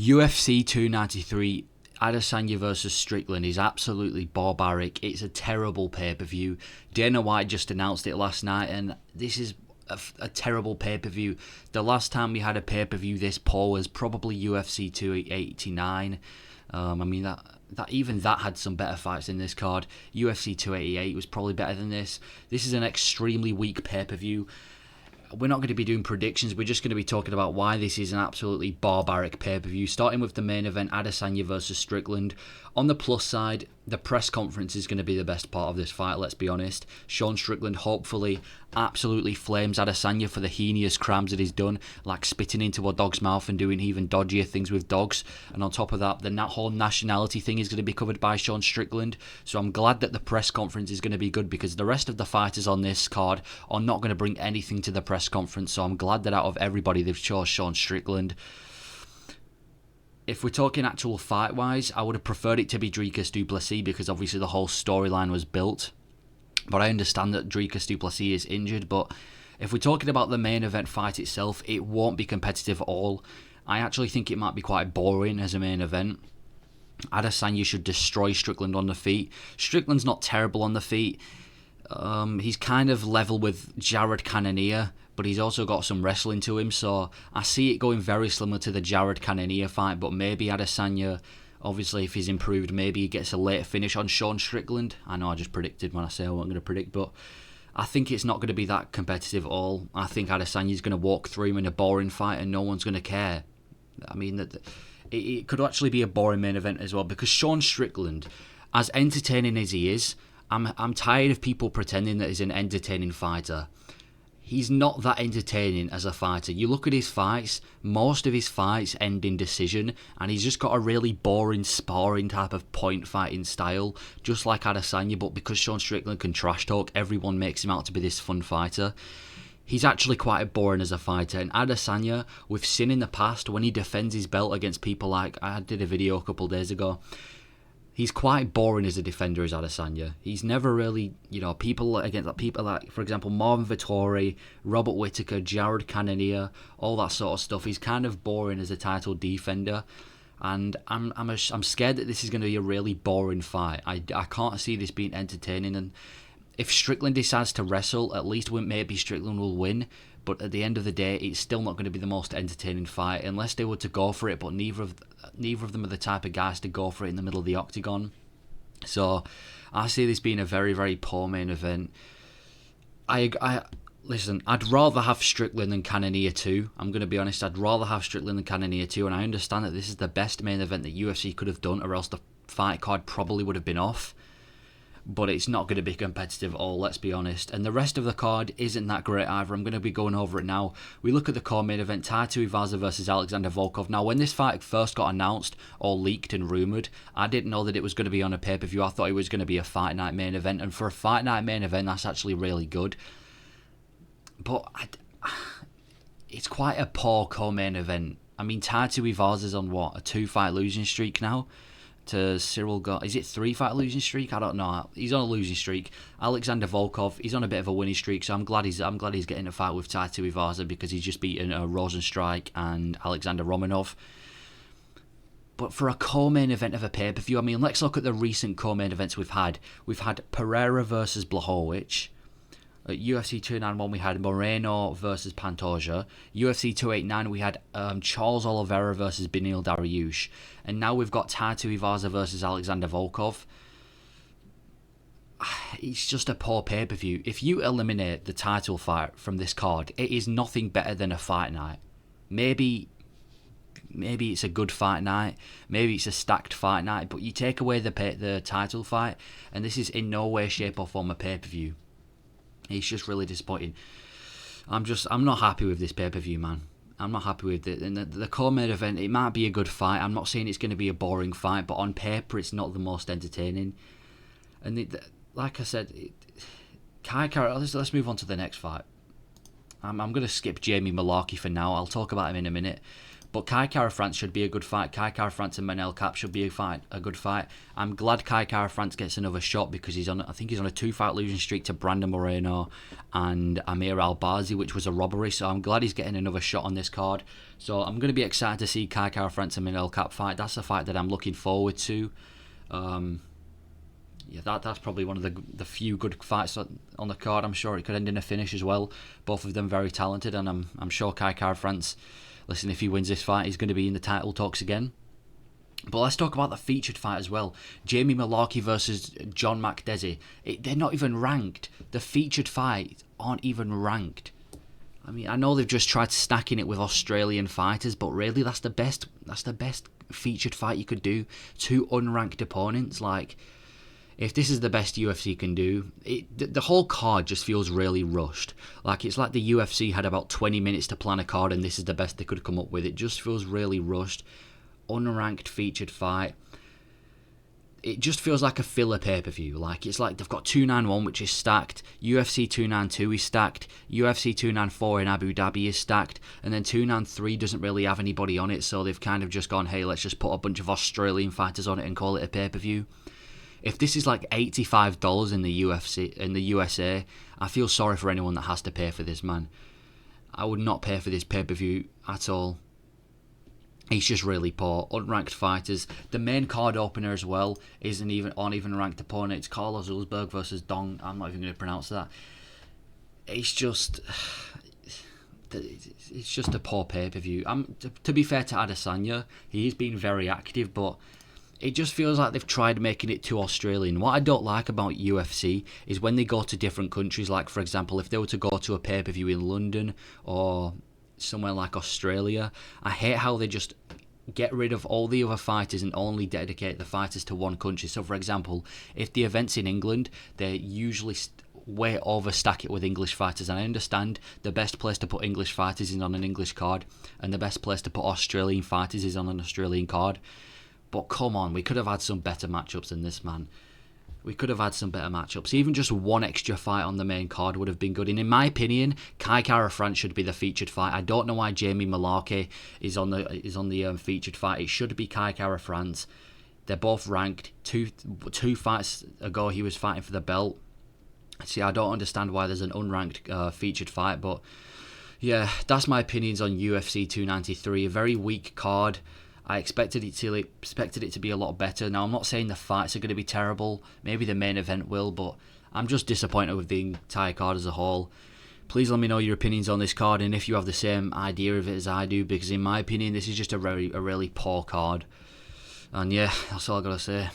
UFC 293, Adesanya versus Strickland is absolutely barbaric. It's a terrible pay-per-view. Dana White just announced it last night, and this is a terrible pay-per-view. The last time we had a pay-per-view this poor was probably UFC 289. That had some better fights in this card. UFC 288 was probably better than this. This is an extremely weak pay-per-view. We're not going to be doing predictions. We're just going to be talking about why this is an absolutely barbaric pay-per-view. Starting with the main event, Adesanya versus Strickland. On the plus side, the press conference is going to be the best part of this fight, let's be honest. Sean Strickland hopefully absolutely flames Adesanya for the heinous crimes that he's done, like spitting into a dog's mouth and doing even dodgier things with dogs. And on top of that, the whole nationality thing is going to be covered by Sean Strickland. So I'm glad that the press conference is going to be good, because the rest of the fighters on this card are not going to bring anything to the press conference. So I'm glad that out of everybody, they've chose Sean Strickland. If we're talking actual fight-wise, I would have preferred it to be Dricus du Plessis, because obviously the whole storyline was built. But I understand that Dricus du Plessis is injured. But if we're talking about the main event fight itself, it won't be competitive at all. I actually think it might be quite boring as a main event. Adesanya should destroy Strickland on the feet. Strickland's not terrible on the feet. He's kind of level with Jared Cannonier, but he's also got some wrestling to him, so I see it going very similar to the Jared Cannonier fight. But maybe Adesanya, obviously if he's improved, maybe he gets a late finish on Sean Strickland. I know I just predicted when I say I wasn't going to predict, but I think it's not going to be that competitive at all. I think Adesanya's going to walk through him in a boring fight and no one's going to care. I mean, it could actually be a boring main event as well, because Sean Strickland, as entertaining as he is, I'm tired of people pretending that he's an entertaining fighter. He's not that entertaining as a fighter. You look at his fights, most of his fights end in decision, and he's just got a really boring sparring type of point fighting style, just like Adesanya. But because Sean Strickland can trash talk, everyone makes him out to be this fun fighter. He's actually quite boring as a fighter. And Adesanya, we've seen in the past when he defends his belt against people like, I did a video a couple days ago, he's quite boring as a defender, as Adesanya. He's never really, people like, for example, Marvin Vettori, Robert Whittaker, Jared Cannonier, all that sort of stuff. He's kind of boring as a title defender, and I'm scared that this is going to be a really boring fight. I can't see this being entertaining, and if Strickland decides to wrestle, at least maybe Strickland will win. But at the end of the day, it's still not going to be the most entertaining fight unless they were to go for it. But neither of them are the type of guys to go for it in the middle of the octagon. So I see this being a very, very poor main event. Listen, I'd rather have Strickland than Cannonier 2. I'm going to be honest, I'd rather have Strickland than Cannonier 2. And I understand that this is the best main event that UFC could have done, or else the fight card probably would have been off. But it's not going to be competitive at all, let's be honest. And the rest of the card isn't that great either. I'm going to be going over it now. We look at the core main event, Tai Tuivasa versus Alexander Volkov. Now, when this fight first got announced or leaked and rumoured, I didn't know that it was going to be on a pay-per-view. I thought it was going to be a fight night main event. And for a fight night main event, that's actually really good. But it's quite a poor core main event. I mean, Tai Tuivasa's on what? A 2-fight losing streak now? To Cyril is it 3-fight losing streak? I don't know. He's on a losing streak. Alexander Volkov, he's on a bit of a winning streak, so I'm glad he's getting a fight with Tai Tuivasa, because he's just beaten Rosenstrike and Alexander Romanov. But for a co-main event of a pay-per-view, I mean, let's look at the recent co-main events we've had. We've had Pereira versus Blachowicz. At UFC 291 we had Moreno versus Pantoja. UFC 289 we had Charles Oliveira versus Beneil Dariush. And now we've got Tai Tuivasa versus Alexander Volkov. It's just a poor pay-per-view. If you eliminate the title fight from this card, it is nothing better than a fight night. Maybe it's a good fight night. Maybe it's a stacked fight night. But you take away the title fight, and this is in no way, shape or form a pay-per-view. It's just really disappointing. I'm not happy with this pay-per-view, man. I'm not happy with it. And the co-main event, it might be a good fight. I'm not saying it's going to be a boring fight, but on paper, it's not the most entertaining. And like I said, let's move on to the next fight. I'm going to skip Jamie Malarkey for now. I'll talk about him in a minute. But Kai Kara France should be a good fight. Kai Kara France and Manel Cap should be a good fight. I'm glad Kai Kara France gets another shot because I think he's on a 2-fight losing streak to Brandon Moreno and Amir Albazi, which was a robbery. So I'm glad he's getting another shot on this card. So I'm going to be excited to see Kai Kara France and Manel Cap fight. That's a fight that I'm looking forward to. That's probably one of the few good fights on the card. I'm sure it could end in a finish as well. Both of them very talented, and I'm sure Kai Kara France, listen, if he wins this fight, he's going to be in the title talks again. But let's talk about the featured fight as well. Jamie Mullarkey versus John Makdessi. They're not even ranked. The featured fight aren't even ranked. I mean, I know they've just tried stacking it with Australian fighters, but really, that's the best featured fight you could do. 2 unranked opponents. Like, if this is the best UFC can do, the whole card just feels really rushed. Like, it's like the UFC had about 20 minutes to plan a card and this is the best they could come up with. It just feels really rushed. Unranked featured fight. It just feels like a filler pay-per-view. Like, it's like they've got 291, which is stacked. UFC 292 is stacked. UFC 294 in Abu Dhabi is stacked. And then 293 doesn't really have anybody on it, so they've kind of just gone, hey, let's just put a bunch of Australian fighters on it and call it a pay-per-view. If this is like $85 in the USA, I feel sorry for anyone that has to pay for this, man. I would not pay for this pay-per-view at all. He's just really poor. Unranked fighters. The main card opener as well aren't even ranked opponent. It's Carlos Ulsberg versus Dong. I'm not even going to pronounce that. It's just a poor pay-per-view. To be fair to Adesanya, he's been very active, but it just feels like they've tried making it too Australian. What I don't like about UFC is when they go to different countries, like, for example, if they were to go to a pay-per-view in London or somewhere like Australia, I hate how they just get rid of all the other fighters and only dedicate the fighters to one country. So, for example, if the event's in England, they usually way overstack it with English fighters, and I understand the best place to put English fighters is on an English card, and the best place to put Australian fighters is on an Australian card. But come on, we could have had some better matchups than this, man. We could have had some better matchups. Even just one extra fight on the main card would have been good. And in my opinion, Kai Kara France should be the featured fight. I don't know why Jamie Mullarkey is on the featured fight. It should be Kai Kara France. They're both ranked. Two fights ago, he was fighting for the belt. See, I don't understand why there's an unranked featured fight. But yeah, that's my opinions on UFC 293. A very weak card. I expected it to be a lot better. Now, I'm not saying the fights are going to be terrible. Maybe the main event will, but I'm just disappointed with the entire card as a whole. Please let me know your opinions on this card and if you have the same idea of it as I do, because in my opinion, this is just a really poor card. And yeah, that's all I got to say.